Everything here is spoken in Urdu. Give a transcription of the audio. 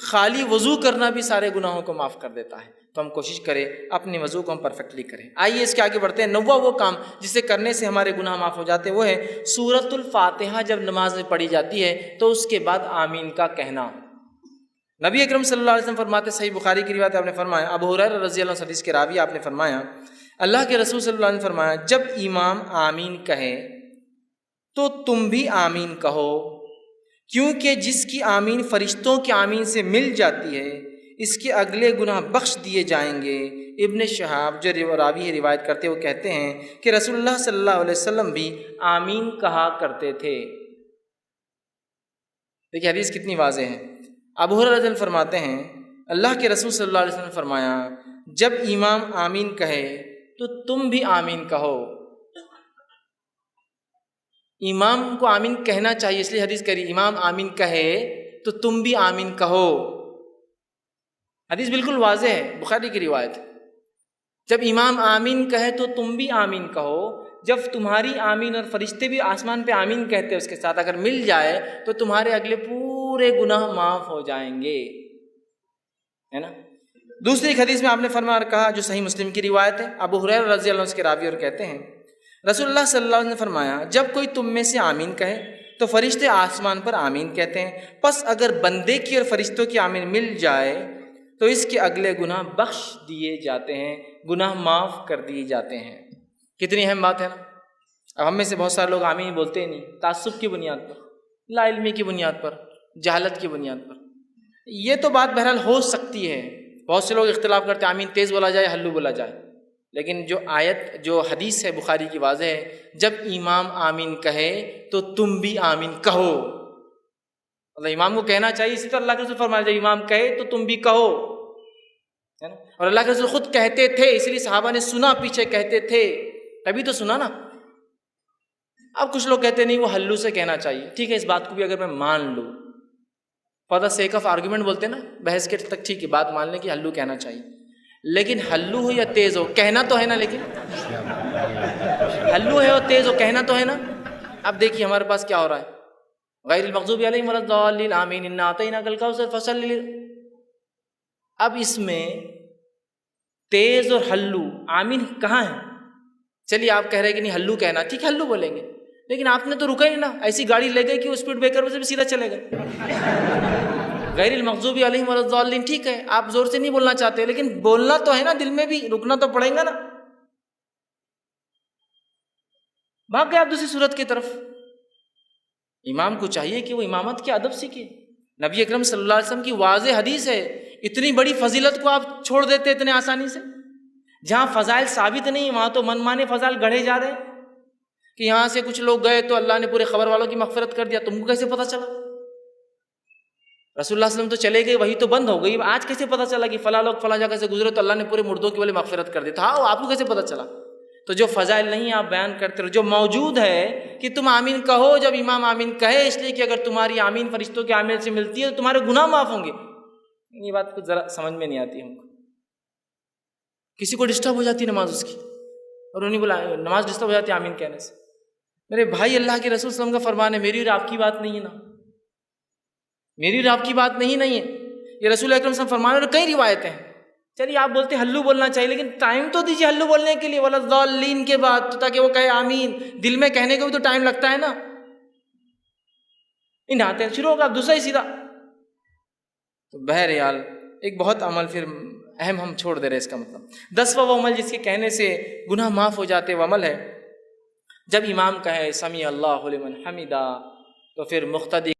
خالی وضو کرنا بھی سارے گناہوں کو معاف کر دیتا ہے۔ تو ہم کوشش کریں اپنی وضو کو ہم پرفیکٹلی کریں۔ آئیے اس کے آگے بڑھتے ہیں۔ نواں وہ کام جسے کرنے سے ہمارے گناہ معاف ہو جاتے ہیں وہ ہے سورۃ الفاتحہ جب نماز میں پڑھی جاتی ہے تو اس کے بعد آمین کا کہنا۔ نبی اکرم صلی اللہ علیہ وسلم فرماتے، صحیح بخاری کی روایت آپ نے فرمایا، ابو ہریرہ رضی اللہ عنہ حدیث کے راوی آپ نے فرمایا، اللہ کے رسول صلی اللہ علیہ وسلم نے فرمایا جب امام آمین کہے تو تم بھی آمین کہو، کیونکہ جس کی آمین فرشتوں کی آمین سے مل جاتی ہے اس کے اگلے گناہ بخش دیے جائیں گے۔ ابن شہاب جو راوی روایت کرتے وہ کہتے ہیں کہ رسول اللہ صلی اللہ علیہ وسلم بھی آمین کہا کرتے تھے۔ دیکھیے حدیث کتنی واضح ہے۔ ابو ہریرہ رضی اللہ عنہ فرماتے ہیں اللہ کے رسول صلی اللہ علیہ وسلم نے فرمایا جب امام آمین کہے تو تم بھی آمین کہو۔ امام کو آمین کہنا چاہیے، اس لیے حدیث کہی امام آمین کہے تو تم بھی آمین کہو۔ حدیث بالکل واضح ہے، بخاری کی روایت۔ جب امام آمین کہے تو تم بھی آمین کہو، جب تمہاری آمین اور فرشتے بھی آسمان پہ آمین کہتے ہیں اس کے ساتھ اگر مل جائے تو تمہارے اگلے پورے گناہ معاف ہو جائیں گے، ہے نا۔ دوسری ایک حدیث میں آپ نے فرمایا اور کہا جو صحیح مسلم کی روایت ہے، ابو ہریرہ رضی اللہ عنہ اس کے راوی اور کہتے ہیں رسول اللہ صلی اللہ علیہ وسلم نے فرمایا جب کوئی تم میں سے آمین کہے تو فرشتے آسمان پر آمین کہتے ہیں، پس اگر بندے کی اور فرشتوں کی آمین مل جائے تو اس کے اگلے گناہ بخش دیے جاتے ہیں، گناہ معاف کر دیے جاتے ہیں۔ کتنی اہم بات ہے نا۔ اب ہم میں سے بہت سارے لوگ آمین بولتے ہی نہیں، تعصب کی بنیاد پر، لا علمی کی بنیاد پر، جہالت کی بنیاد پر۔ یہ تو بات بہرحال ہو سکتی ہے، بہت سے لوگ اختلاف کرتے ہیں آمین تیز بولا جائے ہلو بولا جائے، لیکن جو آیت جو حدیث ہے بخاری کی واضح ہے جب امام آمین کہے تو تم بھی آمین کہو۔ اللہ امام کو کہنا چاہیے، اسی طرح اللہ کے رسول فرمایا جب امام کہے تو تم بھی کہو، ہے نا۔ اور اللہ کے رسول خود کہتے تھے، اس لیے صحابہ نے سنا، پیچھے کہتے تھے تبھی تو سنا نا۔ اب کچھ لوگ کہتے نہیں وہ ہلو سے کہنا چاہیے، ٹھیک ہے اس بات کو بھی اگر میں مان لوں، for the sake of argument بولتے ہیں نا، بحث کے تک ٹھیک ہے بات مان لیں کہ ہلو کہنا چاہیے، لیکن ہلو ہو یا تیز ہو کہنا تو ہے نا، لیکن ہلو ہے اور تیز ہو کہنا تو ہے نا۔ اب دیکھیے ہمارے پاس کیا ہو رہا ہے، غیر المغضوب علیہم ولا الضالین آمین انا اعطیناک الکوثر فصل۔ اب اس میں تیز اور ہلو آمین کہاں ہے؟ چلیے آپ کہہ رہے ہیں کہ نہیں ہلو کہنا، ٹھیک ہے ہلو بولیں گے، لیکن آپ نے تو رکا ہی نا، ایسی گاڑی لے گئی کہ وہ اسپیڈ بریکر سے بھی سیدھا چلے گئے۔ غیر المغضوب علیہم ولا الضالین، ٹھیک ہے آپ زور سے نہیں بولنا چاہتے لیکن بولنا تو ہے نا، دل میں بھی رکنا تو پڑے گا نا۔ بھاگ گئے آپ دوسری صورت کی طرف۔ امام کو چاہیے کہ وہ امامت کے ادب سیکھے، نبی اکرم صلی اللہ علیہ وسلم کی واضح حدیث ہے، اتنی بڑی فضیلت کو آپ چھوڑ دیتے اتنے آسانی سے۔ جہاں فضائل ثابت نہیں وہاں تو من مانے فضائل گڑھے جا رہے ہیں کہ یہاں سے کچھ لوگ گئے تو اللہ نے پورے خبر والوں کی مغفرت کر دیا، تم کو کیسے پتا چلا؟ رسول اللہ صلی اللہ علیہ وسلم تو چلے گئے، وہی تو بند ہو گئی، آج کیسے پتا چلا کہ فلاں لوگ فلاں جگہ سے گزرے تو اللہ نے پورے مردوں کی والے مغفرت کر دی؟ تھا آپ کو کیسے پتا چلا؟ تو جو فضائل نہیں آپ بیان کرتے رہو، جو موجود ہے کہ تم آمین کہو جب امام آمین کہے، اس لیے کہ اگر تمہاری آمین فرشتوں کے آمین سے ملتی ہے تو تمہارے گناہ معاف ہوں گے۔ یہ بات کچھ ذرا سمجھ میں نہیں آتی ہم کو۔ کسی کو ڈسٹرب ہو جاتی نماز اس کی، اور انہیں بولا نماز ڈسٹرب ہو جاتی ہے آمین کہنے سے۔ میرے بھائی اللہ کے رسول صلی اللہ علیہ وسلم کا فرمان ہے، میری اور آپ کی بات نہیں ہے نا، میری اور آپ کی بات نہیں ہے، یہ رسول اکرم صلی اللہ علیہ وسلم فرمان ہے، اور کئی روایتیں ہیں۔ چلیے آپ بولتے ہیں ہلو بولنا چاہیے، لیکن ٹائم تو دیجیے ہلو بولنے کے لیے، ولا الضالین کے بعد، تو تاکہ وہ کہے آمین، دل میں کہنے کو بھی تو ٹائم لگتا ہے نا۔ نہاتے شروع ہوگا آپ دوسرا ہی سیدھا۔ تو بہرحال ایک بہت عمل پھر اہم ہم چھوڑ دے رہے، اس کا مطلب 10واں وہ عمل جس کے کہنے سے گناہ معاف ہو جاتے وہ عمل ہے جب امام کہے سمیع اللہ لمن حمدہ تو پھر مقتدی